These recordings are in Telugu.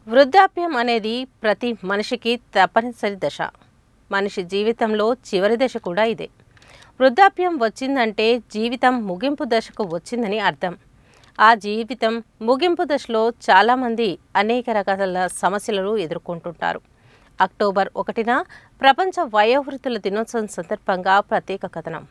వృద్ధాప్యం అనేది ప్రతి మనిషికి తప్పనిసరి దశ. మనిషి జీవితంలో చివరి దశ కూడా ఇదే. వృద్ధాప్యం వచ్చిందంటే జీవితం ముగింపు దశకు వచ్చిందని అర్థం. ఆ జీవితం ముగింపు దశలో చాలామంది అనేక రకాల సమస్యలను ఎదుర్కొంటుంటారు. అక్టోబర్ 1న ప్రపంచ వయోవృద్ధుల దినోత్సవం సందర్భంగా ప్రత్యేక కథనం.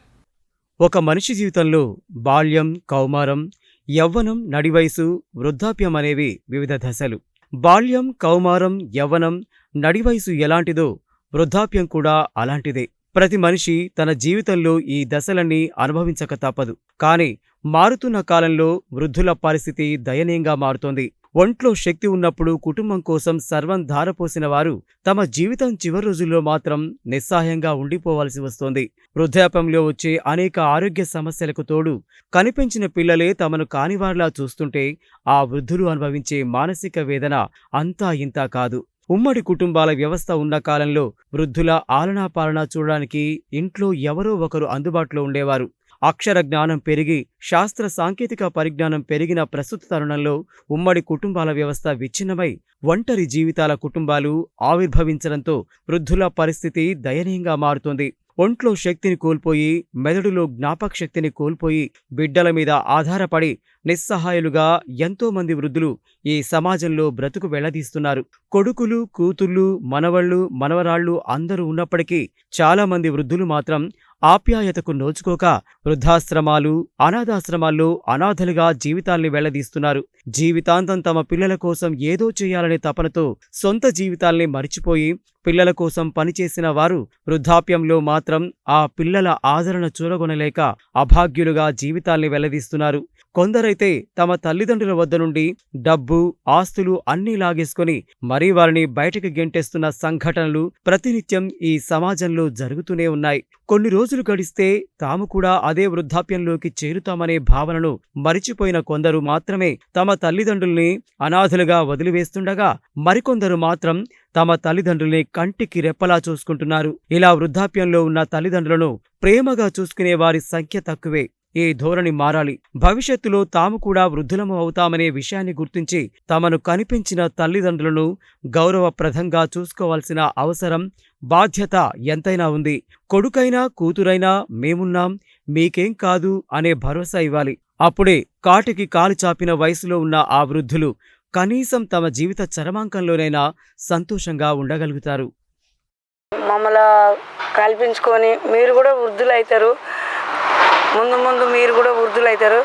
ఒక మనిషి జీవితంలో బాల్యం, కౌమారం, యవ్వనం, నడివయసు, వృద్ధాప్యం అనేవి వివిధ దశలు. బాల్యం, కౌమారం, యవ్వనం, నడివయసు ఎలాంటిదో వృద్ధాప్యం కూడా అలాంటిదే. ప్రతి మనిషి తన జీవితంలో ఈ దశలన్నీ అనుభవించక తప్పదు. కానీ మారుతున్న కాలంలో వృద్ధుల పరిస్థితి దయనీయంగా మారుతోంది. ఒంట్లో శక్తి ఉన్నప్పుడు కుటుంబం కోసం సర్వం ధారపోసిన వారు తమ జీవితం చివరి రోజుల్లో మాత్రం నిస్సహాయంగా ఉండిపోవాల్సి వస్తోంది. వృద్ధాప్యంలో వచ్చే అనేక ఆరోగ్య సమస్యలకు తోడు కనిపించిన పిల్లలే తమను కానివారిలా చూస్తుంటే ఆ వృద్ధులు అనుభవించే మానసిక వేదన అంతా ఇంతా కాదు. ఉమ్మడి కుటుంబాల వ్యవస్థ ఉన్న కాలంలో వృద్ధుల ఆలనాపాలన చూడడానికి ఇంట్లో ఎవరో ఒకరు అందుబాటులో ఉండేవారు. అక్షర జ్ఞానం పెరిగి శాస్త్ర సాంకేతిక పరిజ్ఞానం పెరిగిన ప్రస్తుత తరుణంలో ఉమ్మడి కుటుంబాల వ్యవస్థ విచ్ఛిన్నమై ఒంటరి జీవితాల కుటుంబాలు ఆవిర్భవించడంతో వృద్ధుల పరిస్థితి దయనీయంగా మారుతోంది. ఒంట్లో శక్తిని కోల్పోయి, మెదడులో జ్ఞాపక శక్తిని కోల్పోయి, బిడ్డల మీద ఆధారపడి నిస్సహాయులుగా ఎంతోమంది వృద్ధులు ఈ సమాజంలో బ్రతుకు వెళ్లదీస్తున్నారు. కొడుకులు, కూతుళ్ళు, మనవళ్ళు, మనవరాళ్లు అందరూ ఉన్నప్పటికీ చాలామంది వృద్ధులు మాత్రం ఆప్యాయతకు నోచుకోక వృద్ధాశ్రమాలు, అనాథాశ్రమాల్లో అనాథలుగా జీవితాల్ని వెళ్లదీస్తున్నారు. జీవితాంతం తమ పిల్లల కోసం ఏదో చేయాలనే తపనతో సొంత జీవితాల్ని మరిచిపోయి పిల్లల కోసం పనిచేసిన వారు వృద్ధాప్యంలో మాత్రం ఆ పిల్లల ఆదరణ చూరగొనలేక అభాగ్యులుగా జీవితాల్ని వెళ్లదీస్తున్నారు. కొందరైతే తమ తల్లిదండ్రుల వద్ద నుండి డబ్బు, ఆస్తులు అన్నీ లాగేసుకొని మరీ వారిని బయటకు గెంటేస్తున్న సంఘటనలు ప్రతినిత్యం ఈ సమాజంలో జరుగుతూనే ఉన్నాయి. కొన్ని రోజులు గడిస్తే తాము కూడా అదే వృద్ధాప్యంలోకి చేరుతామనే భావనను మరిచిపోయిన కొందరు మాత్రమే తమ తల్లిదండ్రుల్ని అనాథలుగా వదిలివేస్తుండగా మరికొందరు మాత్రం తమ తల్లిదండ్రుల్ని కంటికి రెప్పలా చూసుకుంటున్నారు. ఇలా వృద్ధాప్యంలో ఉన్న తల్లిదండ్రులను ప్రేమగా చూసుకునే వారి సంఖ్య తక్కువే. ఈ ధోరణి మారాలి. భవిష్యత్తులో తాము కూడా వృద్ధులము అవుతామనే విషయాన్ని గుర్తించి తమను కనిపించిన తల్లిదండ్రులను గౌరవప్రదంగా చూసుకోవాల్సిన అవసరం, బాధ్యత ఎంతైనా ఉంది. కొడుకైనా కూతురైనా మేమున్నాం, మీకేం కాదు అనే భరోసా ఇవ్వాలి. అప్పుడే కాటికి కాలు చాపిన వయసులో ఉన్న ఆ వృద్ధులు కనీసం తమ జీవిత చరమాంకంలోనైనా సంతోషంగా ఉండగలుగుతారు. మమ్మల్ని కల్పించుకొని మీరు కూడా వృద్ధులవుతారు, ముందు ముందు మీరు కూడా వృద్ధులవుతారు.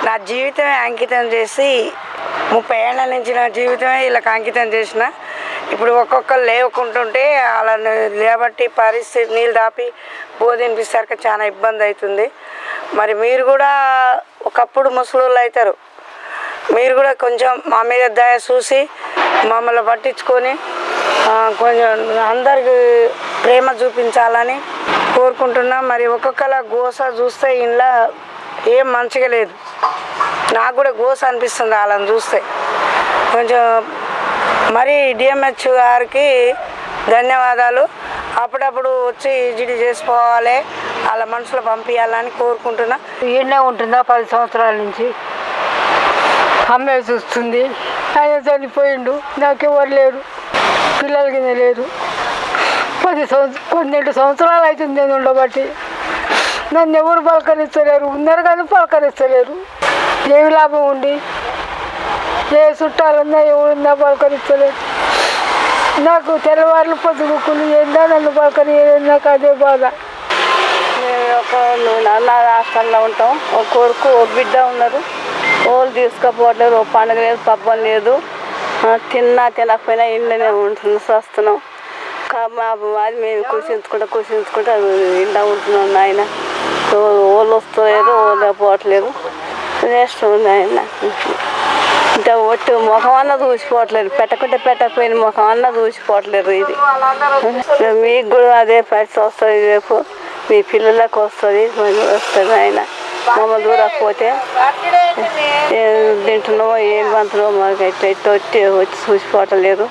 నా జీవితమే అంకితం చేసి 30 ఏళ్ల నుంచి నా జీవితమే వీళ్ళకి అంకితం చేసిన. ఇప్పుడు ఒక్కొక్కరు లేవకుంటుంటే వాళ్ళని లేబట్టి పరిస్థితి నీళ్ళు దాపి బోధినిపిసరికి చాలా ఇబ్బంది అవుతుంది. మరి మీరు కూడా ఒకప్పుడు ముసలోళ్ళు అవుతారు. మీరు కూడా కొంచెం మా మీద దయ చూసి మమ్మల్ని పట్టించుకొని కొంచెం అందరికి ప్రేమ చూపించాలని కోరుకుంటున్నా. మరి ఒక్కొక్కల గోస చూస్తే ఇంట్లో ఏం మంచిగా లేదు. నాకు కూడా గోస అనిపిస్తుంది వాళ్ళని చూస్తే. కొంచెం మరి డిఎంహెచ్ గారికి ధన్యవాదాలు. అప్పుడప్పుడు వచ్చి ఈజీడీ చేసుకోవాలి, వాళ్ళ మనసులో పంపించాలని కోరుకుంటున్నా. ఈయనే ఉంటుందా 10 సంవత్సరాల నుంచి. అమ్మే చూస్తుంది. ఆయన చనిపోయిండు, నాకెవరు లేరు, పిల్లల కింద లేరు. 12 సంవత్సరాలు అవుతుంది నేను ఉండబట్టి. నన్ను ఎవరు పలకరిస్తలేరు, ఉన్నారు కానీ పలకరిస్తలేరు. ఏమి లాభం ఉండి, ఏ చుట్టాలన్నా ఎవరున్నా పలకరిస్తలేరు. నాకు తెల్లవారులు పొద్దుగుక్కులు ఏందా నన్ను పలకరి, నాకు అదే బాధ. మేము ఒక అనాథ హాస్టల్లో ఉంటాం. ఒక కొడుకు, ఒక బిడ్డ ఉన్నారు. వాళ్ళు తీసుకుపోవట్లేదు, ఒక పండుగ లేదు, పబ్బం లేదు. తిన్నా తినకపోయినా ఇంట్లోనే వస్తున్నాం. అది మేము కూర్చుంచుకుంటా ఇంట్లో ఉంటున్నాం. ఆయన వాళ్ళు వస్తలేదు, వాళ్ళు పోవట్లేదు. నెక్స్ట్ ఉంది ఆయన అంటే ఒట్టి ముఖం అన్న చూసిపోవట్లేదు, పెట్టకపోయిన ముఖం అన్న చూసిపోవట్లేదు. ఇది మీకు కూడా అదే పరిస్థితి వస్తుంది, రేపు మీ పిల్లలకు వస్తుంది, వస్తుంది. ఆయన మమ్మల్ని దూరకపోతే ఏం తింటున్నామో ఏం పంతున్నామో మాకు వచ్చి చూసిపోవట్లేదు.